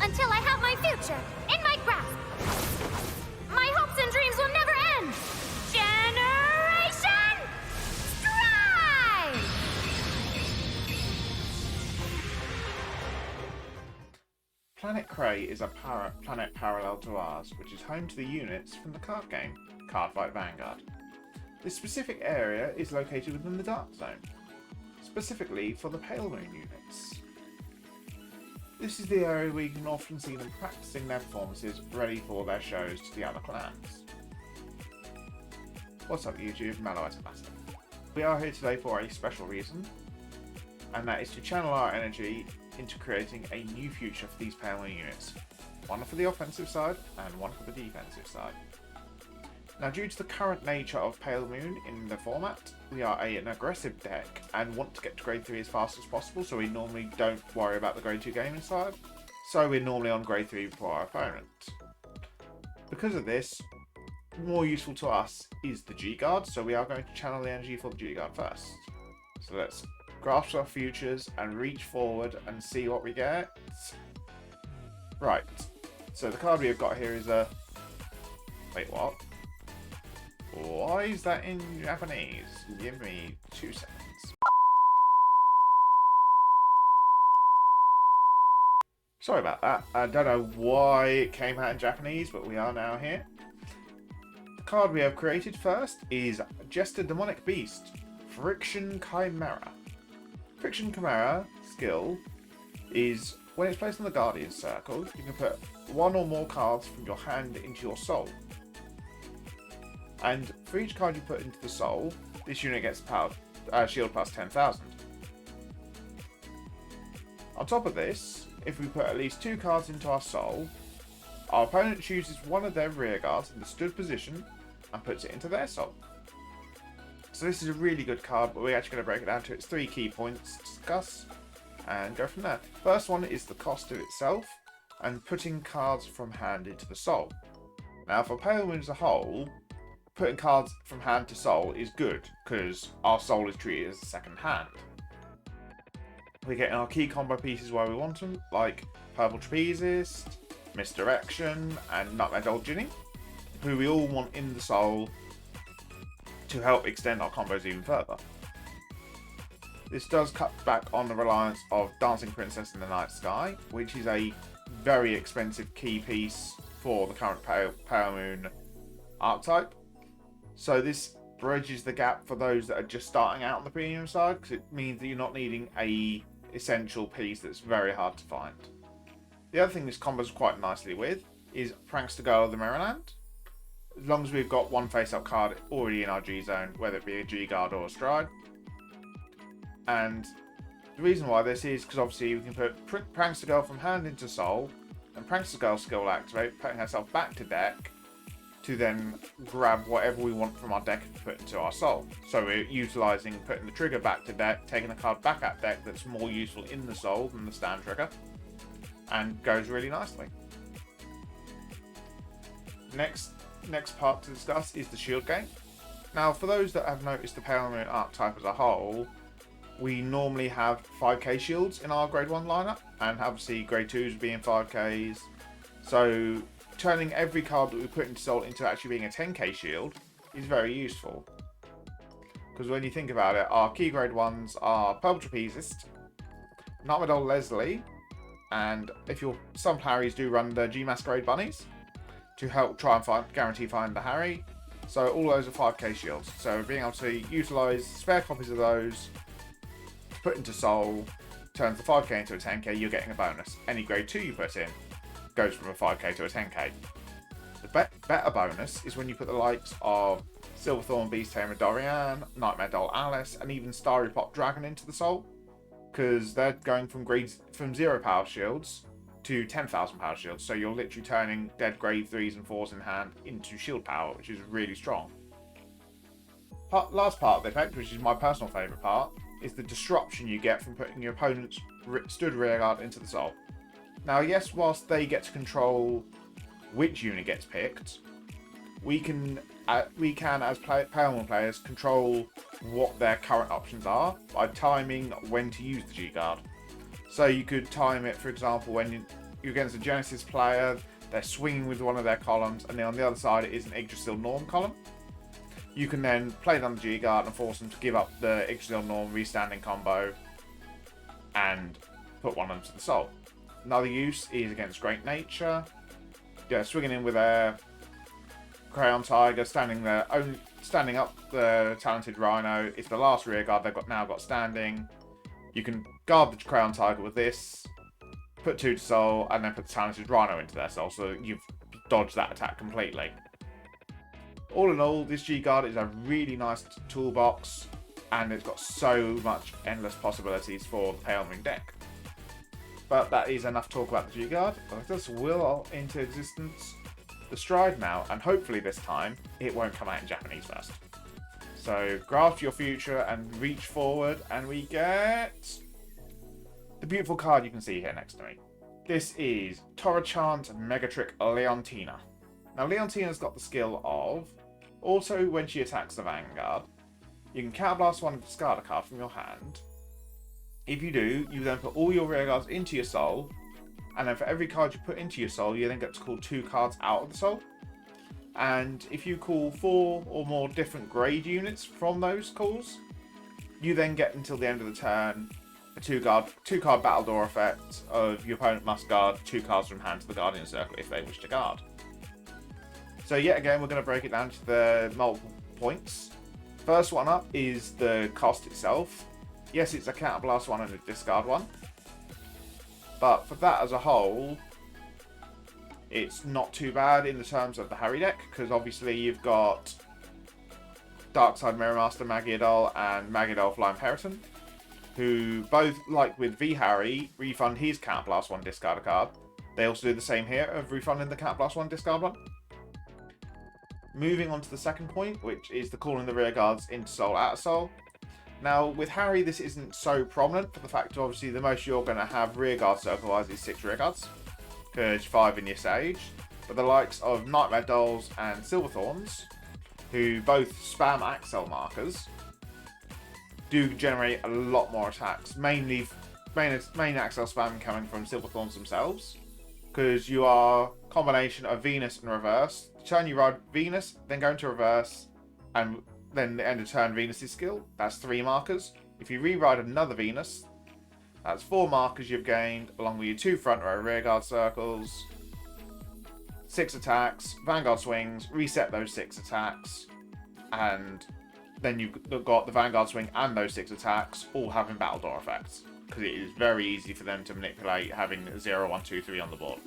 until I have my future in my grasp. My hopes and dreams will never end. Generation Strive! Planet Cray is a planet parallel to ours, which is home to the units from the card game, Cardfight Vanguard. This specific area is located within the Dark Zone, specifically for the Pale Moon units. This is the area where you can often see them practicing their performances ready for their shows to the other clans. What's up YouTube, Mallow Master. We are here today for a special reason, and that is to channel our energy into creating a new future for these Pale Moon units. One for the offensive side and one for the defensive side. Now, due to the current nature of Pale Moon in the format, we are an aggressive deck and want to get to grade 3 as fast as possible, so we normally don't worry about the grade 2 gaming side. So we're normally on grade 3 before our opponent. Because of this, more useful to us is the G-Guard, so we are going to channel the energy for the G-Guard first. So let's grasp our futures and reach forward and see what we get. Right, so the card we have got here is a... Wait, what? Why is that in Japanese? Give me 2 seconds. Sorry about that. I don't know why it came out in Japanese, but we are now here. The card we have created first is Jester Demonic Beast, Friction Chimera. Friction Chimera skill is when it's placed in the Guardian Circle, you can put one or more cards from your hand into your soul. And for each card you put into the soul, this unit gets shield plus 10,000. On top of this, if we put at least 2 cards into our soul, our opponent chooses one of their rear guards in the stood position and puts it into their soul. So this is a really good card, but we're actually going to break it down to its 3 key points to discuss and go from there. First one is the cost of itself and putting cards from hand into the soul. Now for Pale Moon as a whole, putting cards from hand to soul is good because our soul is treated as a second hand. We're getting our key combo pieces where we want them, like Purple Trapezist, Misdirection, and Nutmeg Old Ginny, who we all want in the soul to help extend our combos even further. This does cut back on the reliance of Dancing Princess in the Night Sky, which is a very expensive key piece for the current Pale Moon archetype. So this bridges the gap for those that are just starting out on the premium side, because it means that you're not needing a essential piece that's very hard to find. The other thing this combos quite nicely with is Prankster Girl of the Mirrorland. As long as we've got one face-up card already in our G-Zone, whether it be a G-Guard or a Stride. And the reason why this is because obviously we can put Prankster Girl from hand into soul, and Prankster Girl skill will activate, putting herself back to deck, to then grab whatever we want from our deck and put into our soul. So we're utilising putting the trigger back to deck, taking a card back at deck that's more useful in the soul than the stand trigger, and goes really nicely. Next part to discuss is the shield gain. Now for those that have noticed the Pale Moon archetype as a whole, we normally have 5k shields in our grade 1 lineup, and obviously grade 2s being 5ks. So turning every card that we put into soul into actually being a 10k shield is very useful. Because when you think about it, our key grade 1s are Purple Trapezist, Nutmeg Old Leslie, and if some Harrys do run the G Masquerade Bunnies to help try and guarantee find the Harry. So all those are 5k shields. So being able to utilise spare copies of those to put into soul turns the 5k into a 10k, you're getting a bonus. Any grade 2 you put in goes from a 5k to a 10k. The better bonus is when you put the likes of Silverthorn Beast Tamer Dorian, Nightmare Doll Alice, and even Starry Pot Dragon into the soul, because they're going from 0 power shields to 10,000 power shields, so you're literally turning dead grade 3s and 4s in hand into shield power, which is really strong. Last part of the effect, which is my personal favourite part, is the disruption you get from putting your opponent's stood rearguard into the soul. Now, yes, whilst they get to control which unit gets picked, we can as Pale Moon players control what their current options are by timing when to use the G-Guard. So you could time it, for example, when you're against a Genesis player, they're swinging with one of their columns, and then on the other side is an Yggdrasil Norm column. You can then play down the G-Guard and force them to give up the Yggdrasil Norm restanding combo and put one onto the soul. Another use is against Great Nature. Yeah, swinging in with a Crayon Tiger, standing up the Talented Rhino. It's the last rear guard they've now got standing. You can guard the Crayon Tiger with this, put 2 to soul, and then put the Talented Rhino into their soul, so you've dodged that attack completely. All in all, this G-Guard is a really nice toolbox, and it's got so much endless possibilities for the Pale Moon deck. But that is enough talk about the G-Guard. Let us will into existence the Stride now, and hopefully this time it won't come out in Japanese first. So grasp your future and reach forward, and we get the beautiful card you can see here next to me. This is Torachant Megatrick Leontina. Now Leontina's got the skill of, also when she attacks the Vanguard, you can counterblast one and discard a card from your hand. If you do, you then put all your rear guards into your soul, and then for every card you put into your soul, you then get to call 2 cards out of the soul. And if you call 4 or more different grade units from those calls, you then get until the end of the turn a 2-card battle door effect of your opponent must guard 2 cards from hand to the Guardian Circle if they wish to guard. So yet again, we're going to break it down to the multiple points. First one up is the cost itself. Yes, it's a counterblast one and a discard one. But for that as a whole, it's not too bad in the terms of the Harry deck, because obviously you've got Darkside Mirror Master Magiadol and Magiadol Flying Periton, who both, like with V Harry, refund his counterblast one, discard a card. They also do the same here of refunding the counterblast one, discard one. Moving on to the second point, which is the calling the rear guards into soul, out of soul. Now, with Harry, this isn't so prominent for the fact of obviously the most you're going to have rear guard circle-wise is 6 rear guards, because 5 in your Sage. But the likes of Nightmare Dolls and Silverthorns, who both spam Axel markers, do generate a lot more attacks. Main Axel spam coming from Silverthorns themselves, because you are a combination of Venus and reverse. Turn you ride Venus, then go into reverse, and then the end of turn Venus' skill. That's 3 markers. If you re-ride another Venus, that's 4 markers you've gained, along with your 2 front row rear guard circles, 6 attacks, Vanguard swings, reset those 6 attacks, and then you've got the Vanguard swing and those 6 attacks all having battle door effects, because it is very easy for them to manipulate having 0, 1, 2, 3 on the board.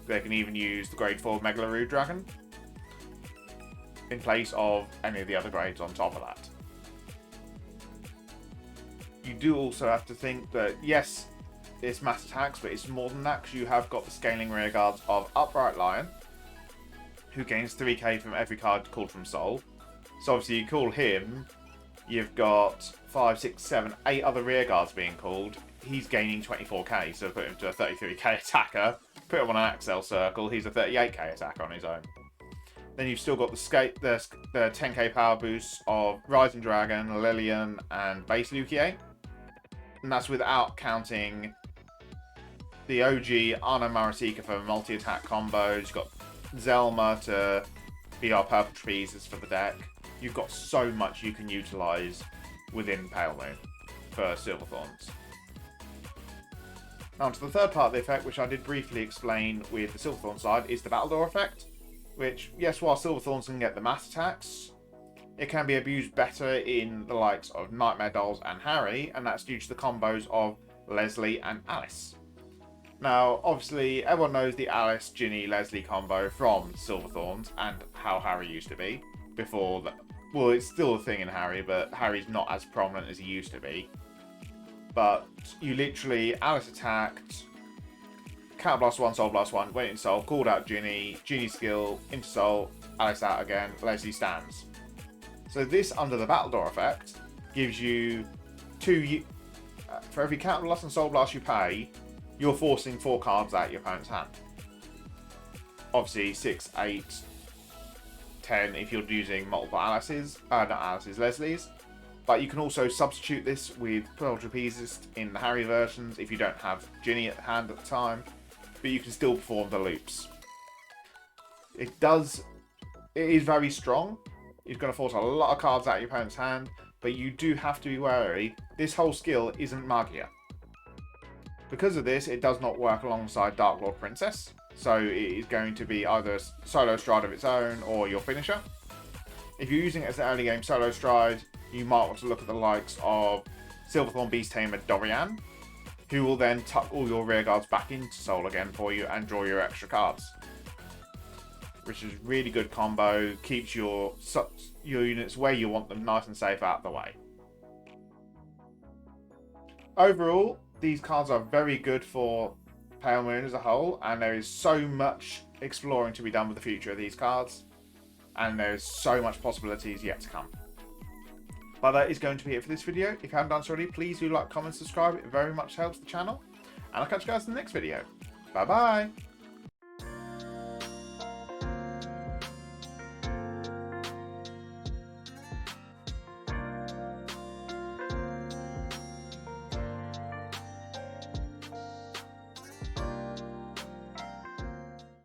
They can even use the grade 4 Megalorude Dragon in place of any of the other grades on top of that. You do also have to think that, yes, it's mass attacks, but it's more than that, because you have got the scaling rear guards of Upright Lion, who gains 3k from every card called from Soul. So obviously you call him, you've got 5, 6, 7, 8 other rear guards being called. He's gaining 24k, so put him to a 33k attacker. Put him on an Axel circle, he's a 38k attacker on his own. Then you've still got the 10k power boosts of Rising Dragon, Lillian, and Base Lukier. And that's without counting the OG Arno Marasika for multi-attack combos. You've got Zelma to be our purple trapezes for the deck. You've got so much you can utilise within Pale Moon for Silverthorns. Now onto the third part of the effect, which I did briefly explain with the Silverthorn side, is the Battle Door effect. Which, yes, while Silverthorns can get the mass attacks, it can be abused better in the likes of Nightmare Dolls and Harry, and that's due to the combos of Leslie and Alice. Now, obviously, everyone knows the Alice, Ginny, Leslie combo from Silverthorns and how Harry used to be before that. Well, it's still a thing in Harry, but Harry's not as prominent as he used to be. But you literally, Alice attacked, Counterblast 1, Soul Blast 1, went in Soul, called out Ginny, Ginny skill, into Soul, Alice out again, Leslie stands. So this, under the Battle Door effect, gives you 2, for every Counterblast and Soul Blast you pay, you're forcing 4 cards out your opponent's hand. Obviously 6, 8, 10 if you're using multiple Alices, not Alices, Leslies. But you can also substitute this with Pearl Trapezist in the Harry versions if you don't have Ginny at hand at the time. But you can still perform the loops. It is very strong. It's going to force a lot of cards out of your opponent's hand. But you do have to be wary. This whole skill isn't Magia. Because of this, it does not work alongside Dark Lord Princess. So it is going to be either a solo stride of its own or your finisher. If you're using it as an early game solo stride, you might want to look at the likes of Silverthorn Beast Tamer Dorian, who will then tuck all your rear guards back into Soul again for you and draw your extra cards. Which is really good combo, keeps your units where you want them, nice and safe out of the way. Overall, these cards are very good for Pale Moon as a whole, and there is so much exploring to be done with the future of these cards, and there is so much possibilities yet to come. But that is going to be it for this video. If you haven't done so already, please do like, comment, subscribe. It very much helps the channel, and I'll catch you guys in the next video. Bye bye.